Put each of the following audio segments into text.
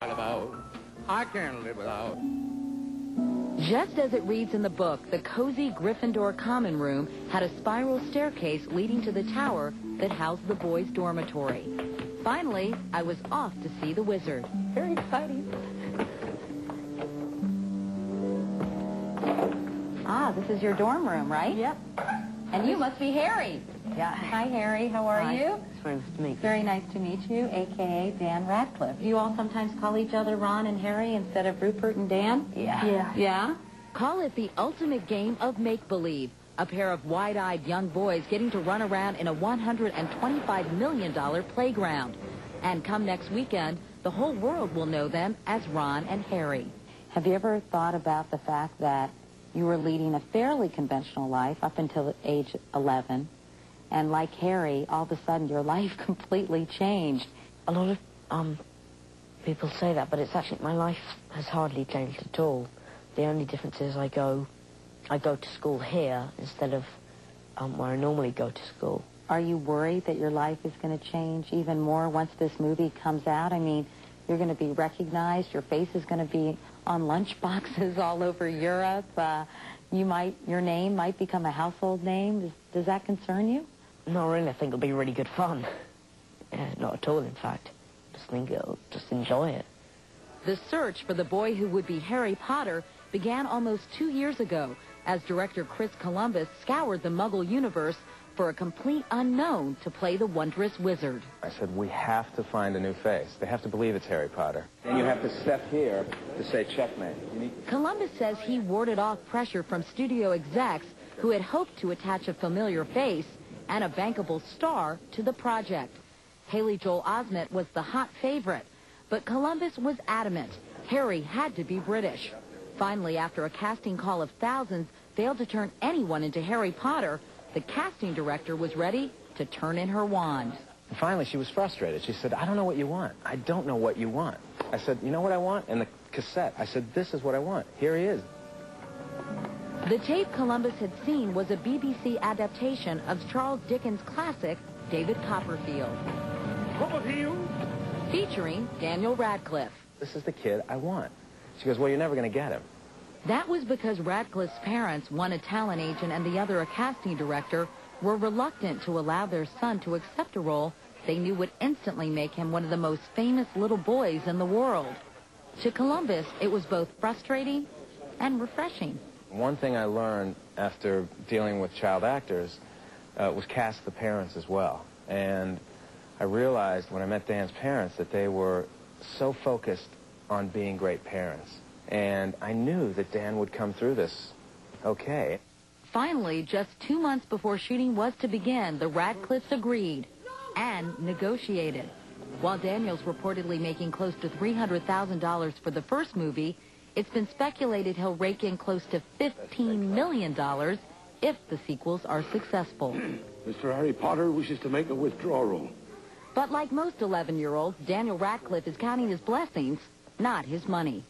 about. I can't live without. Just as it reads in the book, the cozy Gryffindor common room had a spiral staircase leading to the tower that housed the boys' dormitory. Finally, I was off to see the wizard. Very exciting. Ah, this is your dorm room, right? Yep. And you must be Harry. Yeah. Hi, Harry. How are you? It's very nice to meet you. Very nice to meet you, a.k.a. Dan Radcliffe. You all sometimes call each other Ron and Harry instead of Rupert and Dan? Yeah. Yeah. Yeah? Call it the ultimate game of make-believe. A pair of wide-eyed young boys getting to run around in a $125 million playground. And come next weekend, the whole world will know them as Ron and Harry. Have you ever thought about the fact that you were leading a fairly conventional life up until age 11, and like Harry, all of a sudden your life completely changed? A lot of people say that, but it's actually, my life has hardly changed at all. The only difference is I go to school here instead of where I normally go to school. Are you worried that your life is going to change even more once this movie comes out? I mean, you're going to be recognized. Your face is going to be on lunch boxes all over Europe. Your name might become a household name. Does that concern you? Not really. I think it'll be really good fun. Yeah, not at all, in fact. Just enjoy it. The search for the boy who would be Harry Potter began almost 2 years ago as director Chris Columbus scoured the Muggle universe for a complete unknown to play the wondrous wizard. I said, we have to find a new face. They have to believe it's Harry Potter. And you have to step here to say checkmate. Columbus says he warded off pressure from studio execs who had hoped to attach a familiar face and a bankable star to the project. Haley Joel Osment was the hot favorite, but Columbus was adamant Harry had to be British. Finally, after a casting call of thousands failed to turn anyone into Harry Potter, the casting director was ready to turn in her wand. And finally, she was frustrated. She said, I don't know what you want. I don't know what you want. I said, you know what I want? In the cassette, I said, this is what I want. Here he is. The tape Columbus had seen was a BBC adaptation of Charles Dickens' classic, David Copperfield. Copperfield? Featuring Daniel Radcliffe. This is the kid I want. She goes, well, you're never going to get him. That was because Radcliffe's parents, one a talent agent and the other a casting director, were reluctant to allow their son to accept a role they knew would instantly make him one of the most famous little boys in the world. To Columbus, it was both frustrating and refreshing. One thing I learned after dealing with child actors was cast the parents as well. And I realized when I met Dan's parents that they were so focused on being great parents. And I knew that Dan would come through this okay. Finally, just 2 months before shooting was to begin, the Radcliffes agreed and negotiated. While Daniel's reportedly making close to $300,000 for the first movie, it's been speculated he'll rake in close to $15 million if the sequels are successful. Mr. Harry Potter wishes to make a withdrawal. But like most 11-year-olds, Daniel Radcliffe is counting his blessings, not his money.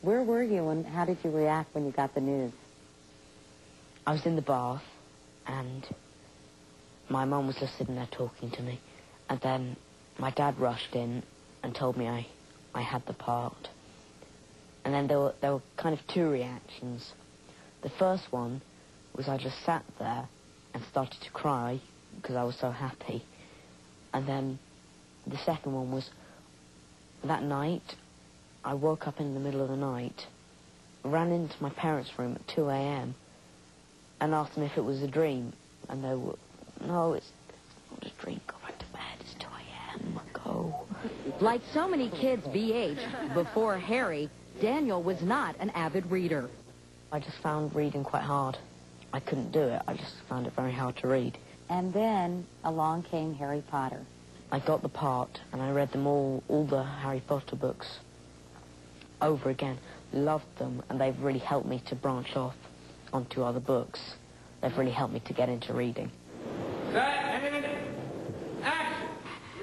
Where were you and how did you react when you got the news? I was in the bath, and my mum was just sitting there talking to me. And then my dad rushed in and told me I had the part. And then there were kind of two reactions. The first one was I just sat there and started to cry because I was so happy. And then the second one was that night, I woke up in the middle of the night, ran into my parents' room at 2 a.m. and asked them if it was a dream. And they were, no, it's not a dream. Go back to bed. It's 2 a.m. Go. Like so many kids BH, before Harry, Daniel was not an avid reader. I just found reading quite hard. I couldn't do it. I just found it very hard to read. And then along came Harry Potter. I got the part, and I read them all the Harry Potter books over again. Loved them, and they've really helped me to branch off onto other books. They've really helped me to get into reading.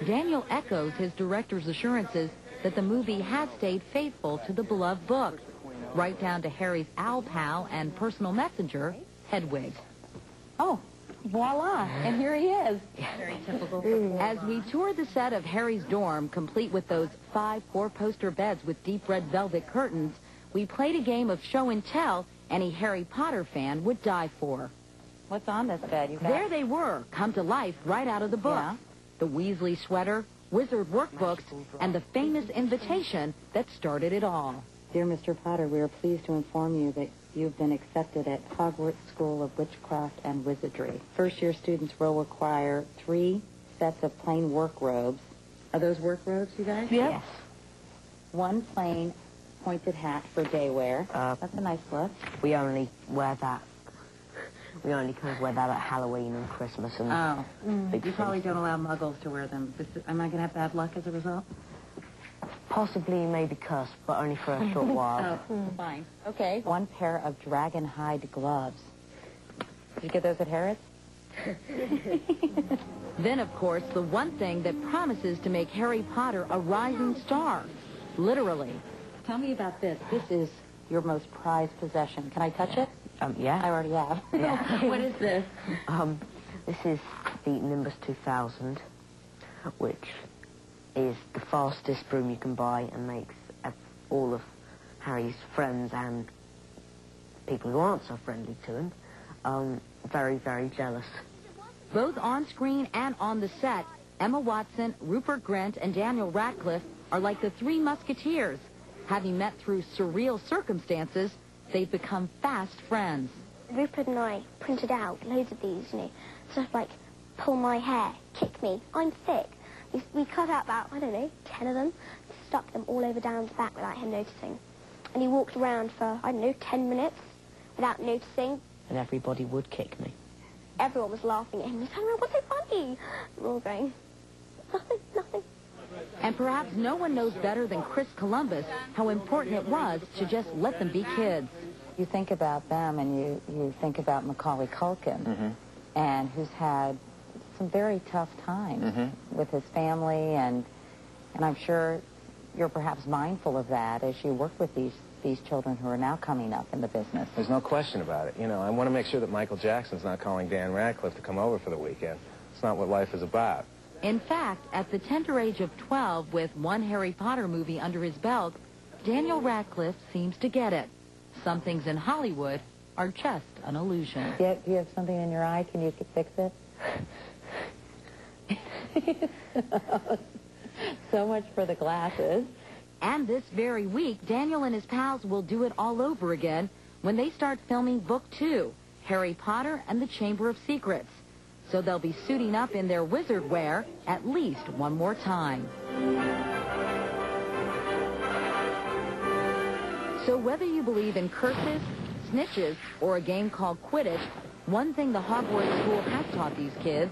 Daniel echoes his director's assurances that the movie has stayed faithful to the beloved book, right down to Harry's owl pal and personal messenger, Hedwig. Oh, voila, and here he is. Very typical. As we tour the set of Harry's dorm, complete with those 5 4-poster beds with deep red velvet curtains, we played a game of show and tell any Harry Potter fan would die for. What's on this bed? There they were, come to life right out of the book. Yeah. The Weasley sweater, wizard workbooks, and the famous invitation that started it all. Dear Mr. Potter, we are pleased to inform you that you've been accepted at Hogwarts School of Witchcraft and Wizardry. First-year students will require 3 sets of plain work robes. Are those work robes, you guys? Yep. Yes. 1 plain pointed hat for day wear. That's a nice look. We only wear that. We only kind of wear that at Halloween and Christmas and big You probably things. don't allow muggles to wear them. Am I going to have bad luck as a result? Possibly maybe cursed, but only for a short while. Fine. Okay. 1 pair of dragon hide gloves. Did you get those at Harrods? Then, of course, the one thing that promises to make Harry Potter a rising star. Literally. Tell me about this. This is your most prized possession. Can I touch it? Yeah. I already have. Yeah. What is this? This is the Nimbus 2000, which is the fastest broom you can buy and makes all of Harry's friends and people who aren't so friendly to him very, very jealous. Both on screen and on the set, Emma Watson, Rupert Grint, and Daniel Radcliffe are like the 3 musketeers. Having met through surreal circumstances, they've become fast friends. Rupert and I printed out loads of these, stuff like pull my hair, kick me, I'm sick. We cut out about, 10 of them, stuck them all over Dan's back without him noticing. And he walked around for, 10 minutes without noticing. And everybody would kick me. Everyone was laughing at him. He said, what's so funny? We're all going, nothing. And perhaps no one knows better than Chris Columbus how important it was to just let them be kids. You think about them and you think about Macaulay Culkin, and who's had some very tough times with his family, and I'm sure you're perhaps mindful of that as you work with these children who are now coming up in the business. There's no question about it. I want to make sure that Michael Jackson's not calling Dan Radcliffe to come over for the weekend. It's not what life is about. In fact, at the tender age of 12, with 1 Harry Potter movie under his belt, Daniel Radcliffe seems to get it. Some things in Hollywood are just an illusion. Do you have something in your eye? Can you fix it? So much for the glasses. And this very week, Daniel and his pals will do it all over again when they start filming Book 2, Harry Potter and the Chamber of Secrets. So they'll be suiting up in their wizard wear at least one more time. So whether you believe in curses, snitches, or a game called Quidditch, one thing the Hogwarts school has taught these kids,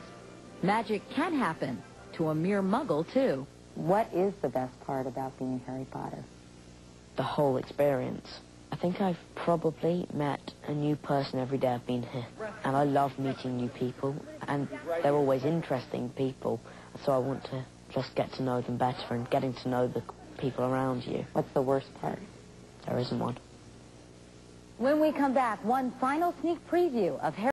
magic can happen to a mere muggle, too. What is the best part about being Harry Potter? The whole experience. I think I've probably met a new person every day I've been here. And I love meeting new people, and they're always interesting people, so I want to just get to know them better and getting to know the people around you. What's the worst part? There isn't one. When we come back, one final sneak preview of Harry